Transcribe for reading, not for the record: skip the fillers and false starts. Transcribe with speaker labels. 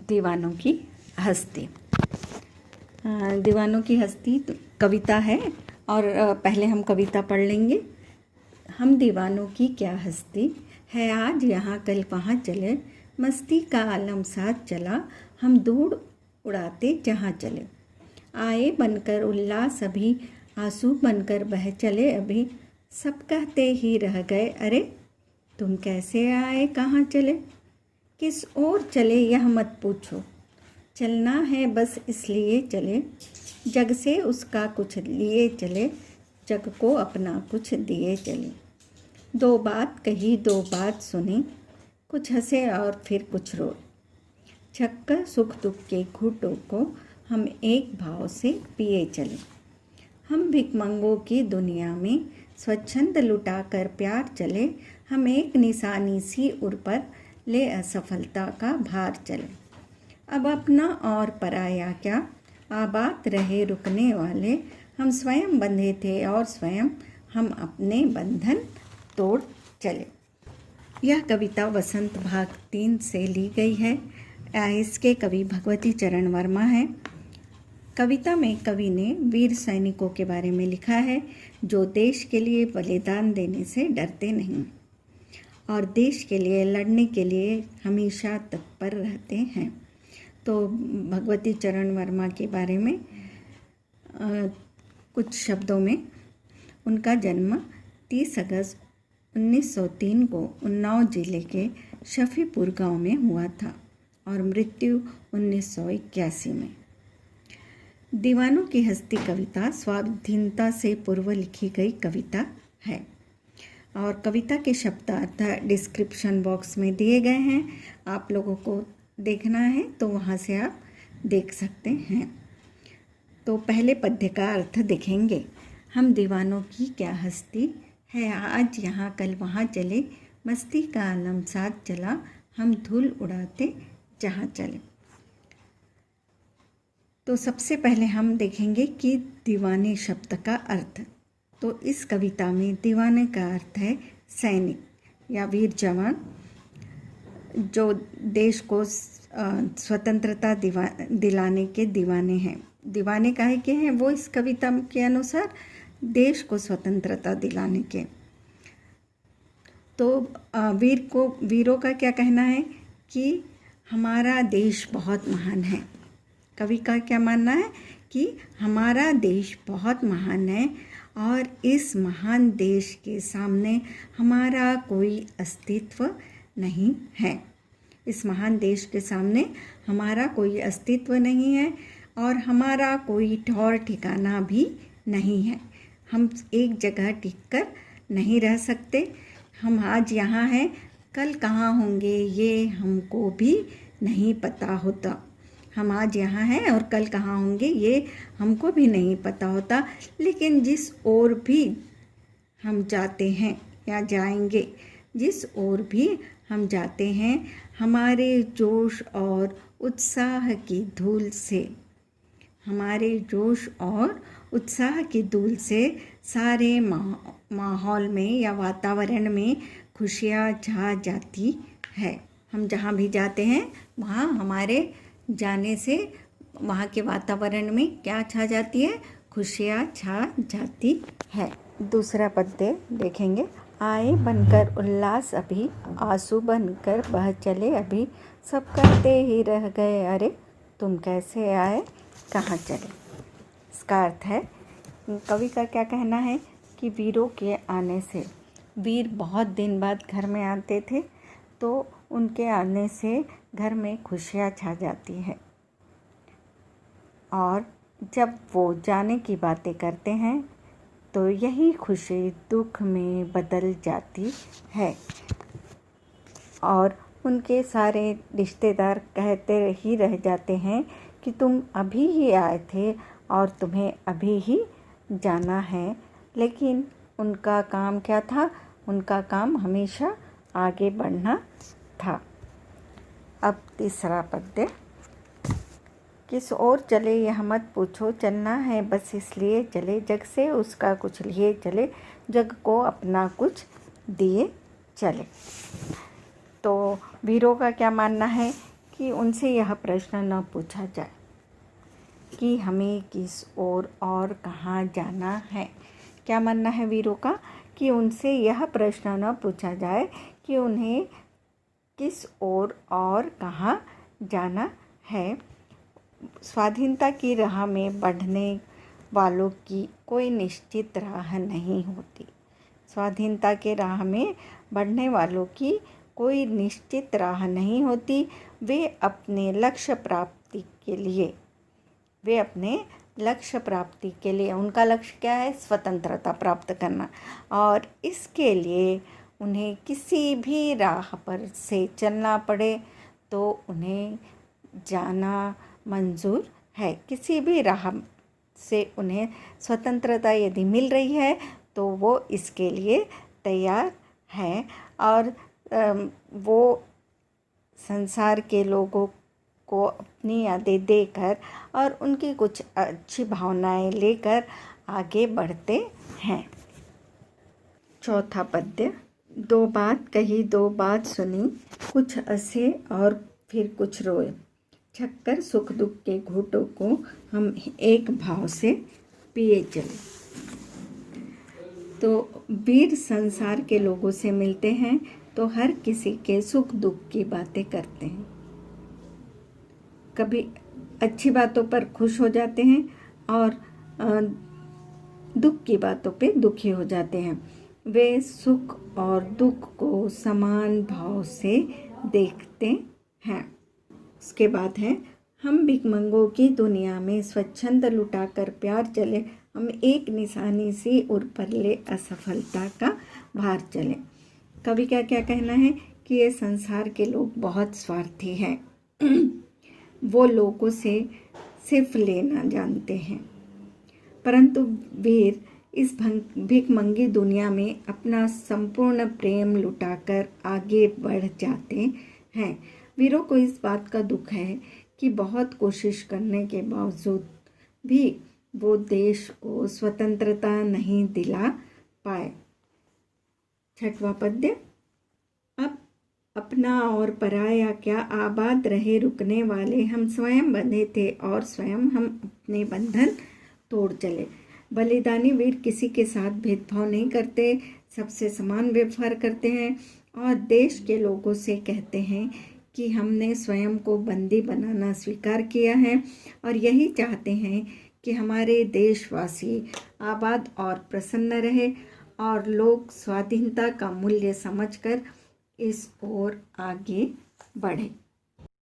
Speaker 1: दीवानों की हस्ती। दीवानों की हस्ती कविता है और पहले हम कविता पढ़ लेंगे। हम दीवानों की क्या हस्ती है, आज यहाँ कल वहाँ चले, मस्ती का आलम साथ चला, हम धूड़ उड़ाते जहाँ चले। आए बनकर उल्लास अभी, आंसू बनकर बह चले अभी, सब कहते ही रह गए अरे तुम कैसे आए कहाँ चले। किस ओर चले यह मत पूछो, चलना है बस इसलिए चले, जग से उसका कुछ लिए चले, जग को अपना कुछ दिए चले। दो बात कही दो बात सुनी, कुछ हंसे और फिर कुछ रोए, छक्कर सुख दुख के घूंटों को हम एक भाव से पिए चले। हम भिखमंगों की दुनिया में स्वच्छंद लुटा कर प्यार चले, हम एक निशानी सी उर पर ले असफलता का भार चले। अब अपना और पराया क्या, आबाद रहे रुकने वाले, हम स्वयं बंधे थे और स्वयं हम अपने बंधन तोड़ चले। यह कविता वसंत भाग 3 से ली गई है। इसके कवि भगवती चरण वर्मा हैं। कविता में कवि ने वीर सैनिकों के बारे में लिखा है जो देश के लिए बलिदान देने से डरते नहीं और देश के लिए लड़ने के लिए हमेशा तत्पर रहते हैं। तो भगवती चरण वर्मा के बारे में कुछ शब्दों में, उनका जन्म 30 अगस्त 1903 को उन्नाव जिले के शफीपुर गांव में हुआ था और मृत्यु 1981 में। दीवानों की हस्ती कविता स्वाधीनता से पूर्व लिखी गई कविता है और कविता के शब्दार्थ डिस्क्रिप्शन बॉक्स में दिए गए हैं। आप लोगों को देखना है तो वहाँ से आप देख सकते हैं। तो पहले पद्य का अर्थ देखेंगे। हम दीवानों की क्या हस्ती है, आज यहाँ कल वहाँ चले, मस्ती का आलम साथ चला, हम धूल उड़ाते जहाँ चले। तो सबसे पहले हम देखेंगे कि दीवाने शब्द का अर्थ। तो इस कविता में दीवाने का अर्थ है सैनिक या वीर जवान, जो देश को स्वतंत्रता दिलाने के दीवाने हैं। दीवाने काहे के हैं, वो इस कविता के अनुसार देश को स्वतंत्रता दिलाने के। तो वीरों का क्या कहना है कि हमारा देश बहुत महान है। कवि का क्या मानना है कि हमारा देश बहुत महान है और इस महान देश के सामने हमारा कोई अस्तित्व नहीं है। इस महान देश के सामने हमारा कोई अस्तित्व नहीं है और हमारा कोई ठौर ठिकाना भी नहीं है। हम एक जगह टिक कर नहीं रह सकते। हम आज यहाँ हैं, कल कहाँ होंगे ये हमको भी नहीं पता होता। हम आज यहाँ हैं और कल कहाँ होंगे ये हमको भी नहीं पता होता। लेकिन जिस ओर भी हम जाते हैं या जाएंगे, जिस ओर भी हम जाते हैं, हमारे जोश और उत्साह की धूल से, हमारे जोश और उत्साह की धूल से सारे माहौल में या वातावरण में खुशियाँ छा जाती है। हम जहाँ भी जाते हैं वहाँ हमारे जाने से वहाँ के वातावरण में क्या छा जाती है, खुशियाँ छा जाती है। दूसरा पद्य देखेंगे। आए बनकर उल्लास अभी, आंसू बनकर बह चले अभी, सब कहते ही रह गए अरे तुम कैसे आए कहाँ चले। इसका अर्थ है, कवि का क्या कहना है कि वीरों के आने से, वीर बहुत दिन बाद घर में आते थे तो उनके आने से घर में खुशियाँ छा जाती है और जब वो जाने की बातें करते हैं तो यही खुशी दुख में बदल जाती है और उनके सारे रिश्तेदार कहते ही रह जाते हैं कि तुम अभी ही आए थे और तुम्हें अभी ही जाना है। लेकिन उनका काम क्या था, उनका काम हमेशा आगे बढ़ना था। अब तीसरा पद्य। किस ओर चले यह मत पूछो, चलना है बस इसलिए चले, जग से उसका कुछ लिए चले, जग को अपना कुछ दिए चले। तो वीरों का क्या मानना है कि उनसे यह प्रश्न न पूछा जाए कि हमें किस ओर और कहाँ जाना है। क्या मानना है वीरों का कि उनसे यह प्रश्न न पूछा जाए कि उन्हें किस ओर और कहाँ जाना है। स्वाधीनता की राह में बढ़ने वालों की कोई निश्चित राह नहीं होती। स्वाधीनता के राह में बढ़ने वालों की कोई निश्चित राह नहीं होती। वे अपने लक्ष्य प्राप्ति के लिए उनका लक्ष्य क्या है? स्वतंत्रता प्राप्त करना। और इसके लिए उन्हें किसी भी राह पर से चलना पड़े तो उन्हें जाना मंजूर है। किसी भी राह से उन्हें स्वतंत्रता यदि मिल रही है तो वो इसके लिए तैयार हैं और वो संसार के लोगों को अपनी यादें देकर और उनकी कुछ अच्छी भावनाएं लेकर आगे बढ़ते हैं। चौथा पद्य। दो बात कही दो बात सुनी, कुछ हंसे और फिर कुछ रोए। छक्कर सुख दुख के घूंटों को हम एक भाव से पिए चले। तो वीर संसार के लोगों से मिलते हैं तो हर किसी के सुख दुख की बातें करते हैं। कभी अच्छी बातों पर खुश हो जाते हैं और दुख की बातों पे दुखी हो जाते हैं। वे सुख और दुख को समान भाव से देखते हैं। उसके बाद है, हम भिखमंगों की दुनिया में स्वच्छंद लुटाकर प्यार चले, हम एक निशानी सी उर पर ले असफलता का भार चले। कवि का क्या कहना है कि ये संसार के लोग बहुत स्वार्थी हैं। वो लोगों से सिर्फ लेना जानते हैं, परंतु वीर इस भिखमंगी दुनिया में अपना संपूर्ण प्रेम लुटाकर आगे बढ़ जाते हैं। वीरों को इस बात का दुख है कि बहुत कोशिश करने के बावजूद भी वो देश को स्वतंत्रता नहीं दिला पाए। छठवां पद्य। अब अपना और पराया क्या, आबाद रहे रुकने वाले, हम स्वयं बंधे थे और स्वयं हम अपने बंधन तोड़ चले। बलिदानी वीर किसी के साथ भेदभाव नहीं करते, सबसे समान व्यवहार करते हैं और देश के लोगों से कहते हैं कि हमने स्वयं को बंदी बनाना स्वीकार किया है और यही चाहते हैं कि हमारे देशवासी आबाद और प्रसन्न रहे और लोग स्वाधीनता का मूल्य समझकर इस ओर आगे बढ़े।